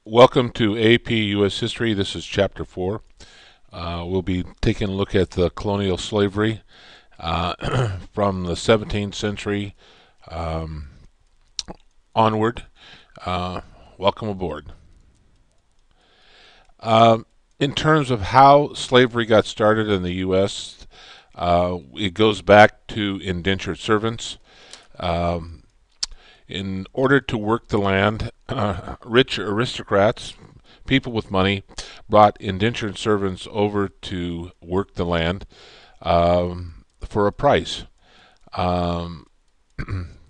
Welcome to AP U.S. History. This is Chapter 4. We'll be taking a look at the colonial slavery from the 17th century um, onward. Uh, Welcome aboard. Um, in terms of how slavery got started in the U.S., it goes back to indentured servants. Um, in order to work the land, rich aristocrats, people with money, brought indentured servants over to work the land for a price. Um,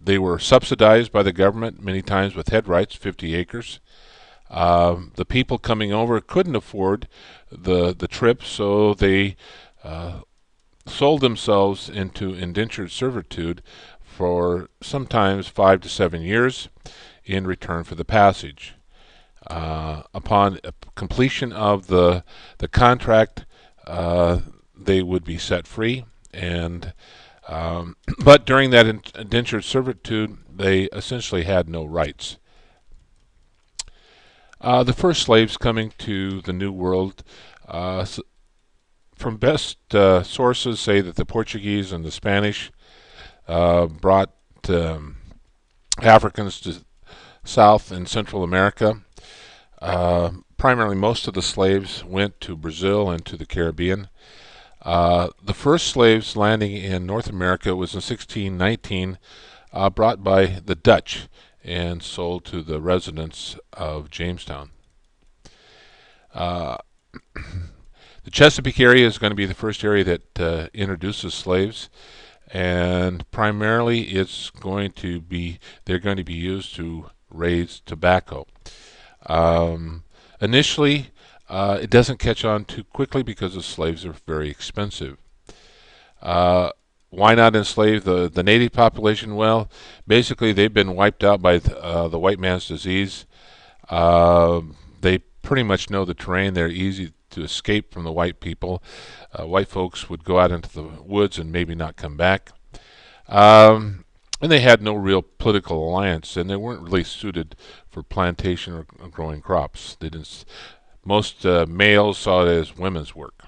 they were subsidized by the government many times with head rights, 50 acres. The people coming over couldn't afford the trip, so they uh, sold themselves into indentured servitude for sometimes 5 to 7 years in return for the passage. Upon completion of the contract, they would be set free, and but during that indentured servitude, they essentially had no rights. The first slaves coming to the New World, from best sources, say that the Portuguese and the Spanish brought um, Africans to South and Central America. Primarily, most of the slaves went to Brazil and to the Caribbean. The first slaves landing in North America was in 1619, brought by the Dutch and sold to the residents of Jamestown. Uh, the Chesapeake area is going to be the first area that introduces slaves, and primarily they're going to be used to raise tobacco. Um, Initially, it doesn't catch on too quickly because the slaves are very expensive. Uh, why not enslave the native population? Well, basically they've been wiped out by the white man's disease. They pretty much know the terrain. They're easy to escape from the white people. White folks would go out into the woods and maybe not come back. Um, and they had no real political alliance, and they weren't really suited for plantation or growing crops. They didn't. Most males saw it as women's work.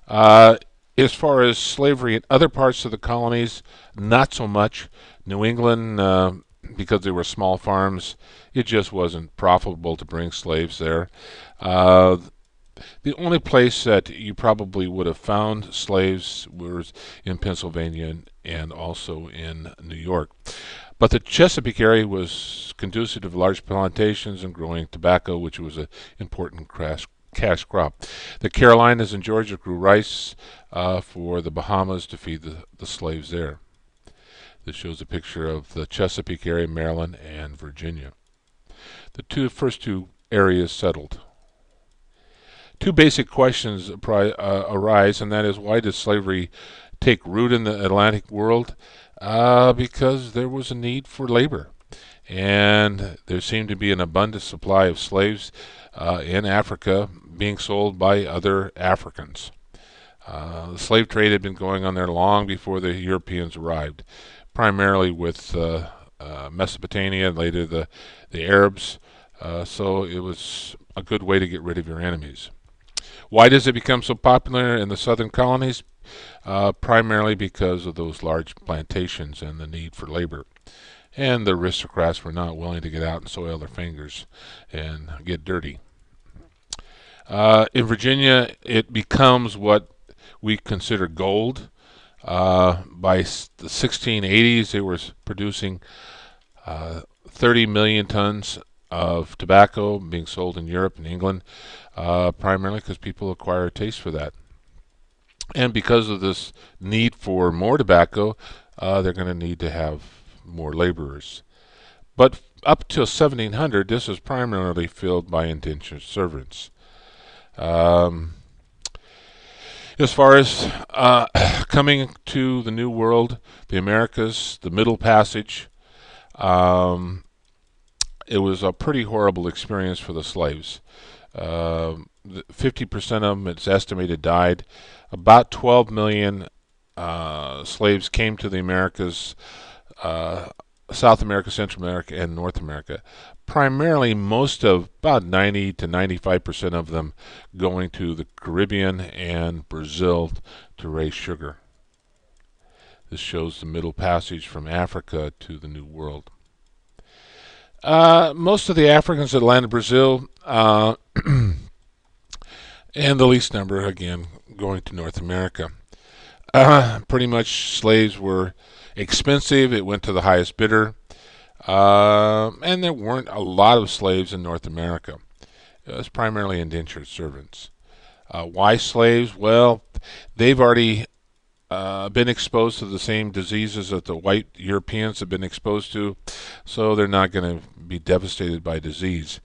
Uh, as far as slavery in other parts of the colonies, not so much. New England, because they were small farms, it just wasn't profitable to bring slaves there. Uh, the only place that you probably would have found slaves was in Pennsylvania and also in New York. But the Chesapeake area was conducive to large plantations and growing tobacco, which was an important cash crop. The Carolinas and Georgia grew rice for the Bahamas to feed the slaves there. This shows a picture of the Chesapeake area, Maryland, and Virginia. The first two areas settled. Two basic questions arise, and that is, why did slavery take root in the Atlantic world? Because there was a need for labor, and there seemed to be an abundant supply of slaves in Africa being sold by other Africans. The slave trade had been going on there long before the Europeans arrived, primarily with Mesopotamia and later the Arabs. So it was a good way to get rid of your enemies. Why does it become so popular in the southern colonies? Primarily because of those large plantations and the need for labor. And the aristocrats were not willing to get out and soil their fingers and get dirty. In Virginia, it becomes what we consider gold. By the 1680s, they were producing 30 million tons of tobacco being sold in Europe and England, primarily because people acquire a taste for that. And because of this need for more tobacco, they're going to need to have more laborers. But up till 1700, this was primarily filled by indentured servants. Um, as far as coming to the New World, the Americas, the Middle Passage, um, it was a pretty horrible experience for the slaves. 50% of them, it's estimated, died. About 12 million slaves came to the Americas. Uh, South America, Central America, and North America. Primarily, most of about 90 to 95% of them going to the Caribbean and Brazil to raise sugar. This shows the Middle Passage from Africa to the New World. Most of the Africans that landed Brazil, and the least number, again, going to North America. Pretty much slaves were expensive. It went to the highest bidder. And there weren't a lot of slaves in North America. It was primarily indentured servants. Why slaves? Well, they've already been exposed to the same diseases that the white Europeans have been exposed to, so they're not going to be devastated by disease.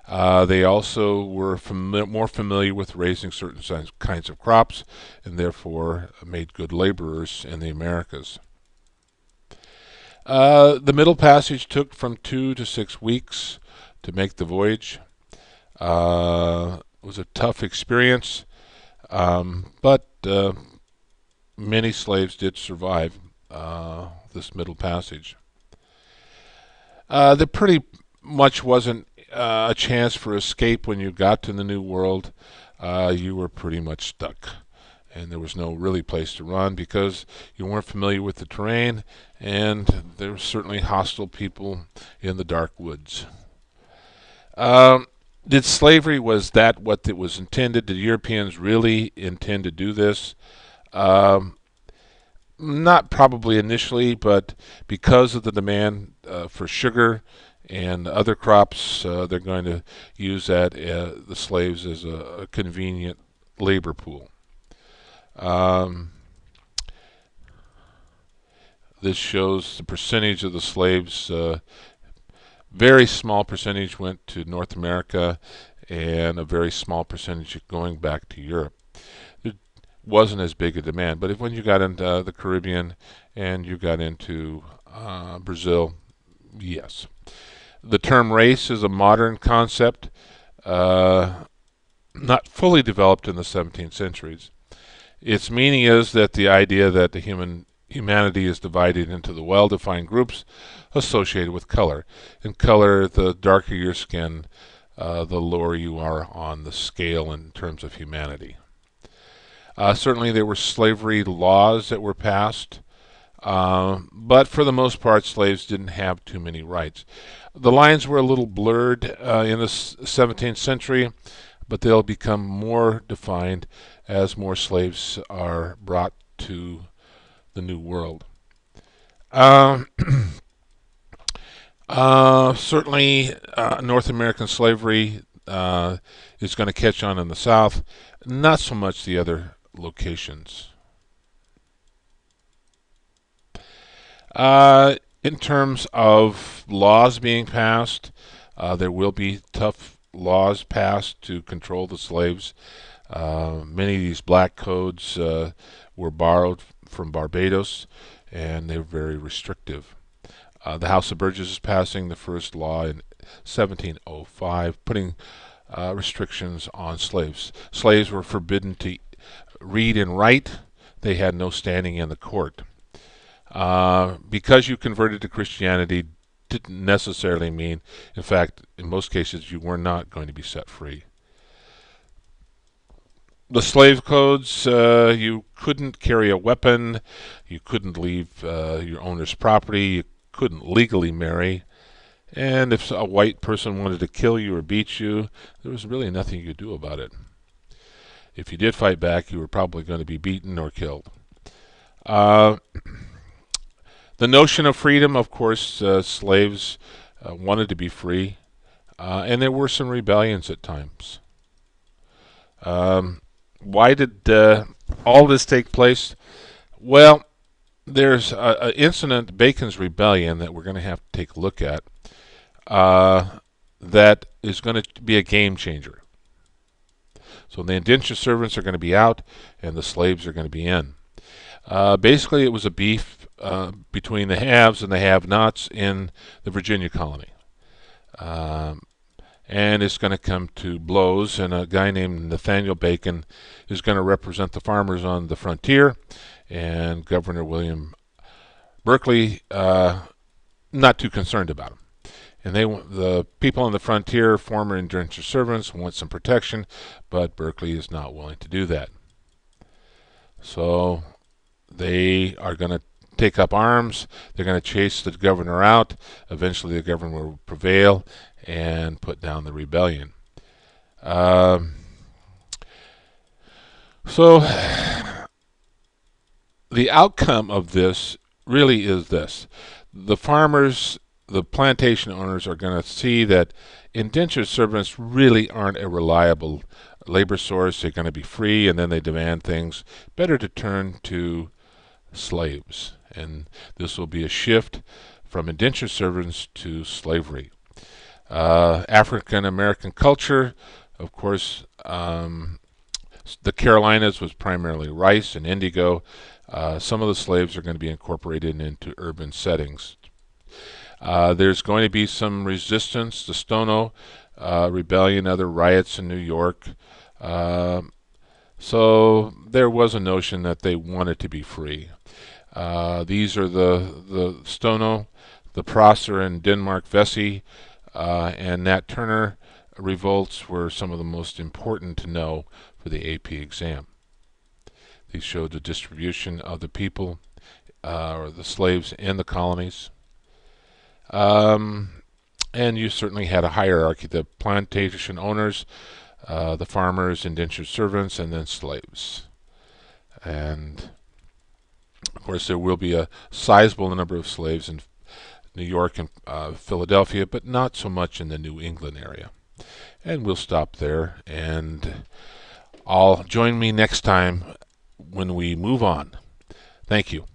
They also were more familiar with raising certain kinds of crops, and therefore made good laborers in the Americas. The Middle Passage took from 2 to 6 weeks to make the voyage. It was a tough experience, but many slaves did survive this Middle Passage. There pretty much wasn't a chance for escape when you got to the New World. You were pretty much stuck. And there was no really place to run because you weren't familiar with the terrain, and there were certainly hostile people in the dark woods. Did slavery, was that what it was intended? Did Europeans really intend to do this? Not probably initially, but because of the demand for sugar and other crops, they're going to use that the slaves as a convenient labor pool. This shows the percentage of the slaves. Very small percentage went to North America, and a very small percentage going back to Europe. There wasn't as big a demand, but when you got into the Caribbean and you got into Brazil, yes. The term race is a modern concept, not fully developed in the 17th centuries. Its meaning is that the idea that the humanity is divided into the well-defined groups associated with color. In color, the darker your skin, the lower you are on the scale in terms of humanity. Certainly there were slavery laws that were passed, but for the most part, slaves didn't have too many rights. The lines were a little blurred in the 17th century, but they'll become more defined as more slaves are brought to the New World. Certainly, North American slavery is going to catch on in the South, not so much the other locations. In terms of laws being passed, there will be tough laws passed to control the slaves. Many of these black codes were borrowed from Barbados, and they're very restrictive. The House of Burgesses is passing the first law in 1705, putting restrictions on slaves. Slaves were forbidden to read and write. They had no standing in the court. Because you converted to Christianity didn't necessarily mean, in fact, in most cases, you were not going to be set free. The slave codes, you couldn't carry a weapon, you couldn't leave your owner's property, you couldn't legally marry, and if a white person wanted to kill you or beat you, there was really nothing you could do about it. If you did fight back, you were probably going to be beaten or killed. The notion of freedom, of course, slaves wanted to be free, and there were some rebellions at times. Why did all this take place? Well, there's an incident, Bacon's Rebellion, that we're going to have to take a look at, that is going to be a game changer. So the indentured servants are going to be out, and the slaves are going to be in. Basically, it was a beef between the haves and the have-nots in the Virginia colony. And it's going to come to blows, and a guy named Nathaniel Bacon is going to represent the farmers on the frontier, and Governor William Berkeley not too concerned about them. And the people on the frontier, former indentured servants, want some protection, but Berkeley is not willing to do that. So they are going to take up arms. They're going to chase the governor out. Eventually, the governor will prevail and put down the rebellion. So the outcome of this really is this: the farmers, the plantation owners, are going to see that indentured servants really aren't a reliable labor source. They're going to be free, and then they demand things. Better to turn to slaves, and this will be a shift from indentured servants to slavery. African American culture, of course, the Carolinas was primarily rice and indigo. Some of the slaves are going to be incorporated into urban settings. There's going to be some resistance. The Stono Rebellion, other riots in New York. So there was a notion that they wanted to be free. These are the Stono, the Prosser and Denmark Vesey, and Nat Turner revolts were some of the most important to know for the AP exam. These showed the distribution of the people, or the slaves in the colonies. And you certainly had a hierarchy: the plantation owners, the farmers, indentured servants, and then slaves. And of course, there will be a sizable number of slaves in New York and Philadelphia, but not so much in the New England area. And we'll stop there, and join me next time when we move on. Thank you.